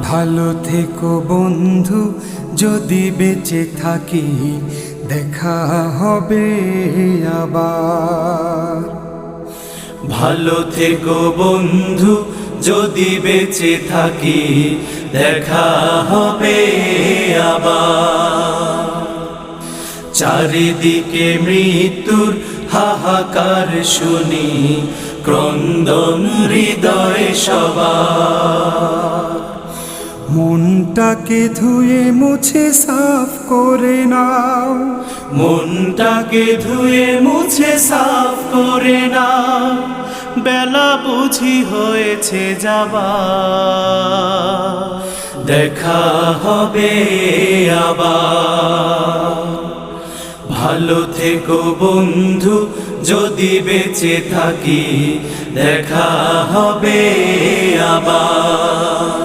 ভালো থেকো বন্ধু, যদি বেঁচে থাকি দেখা হবে আবার। ভালো থেকো বন্ধু, যদি বেঁচে থাকি দেখা হবে আবার। চারিদিকে মৃত্যুর হাহাকার শুনি, ক্রন্দন হৃদয় সবার। মনটাকে ধুয়ে মুছে সাফ করে নাও, মনটাকে ধুয়ে মুছে সাফ করে নাও, বেলা বুঝি হয়েছে যাবার। দেখা হবে আবার। ভালো থেকো বন্ধু, যদি বেঁচে থাকি দেখা হবে আবার।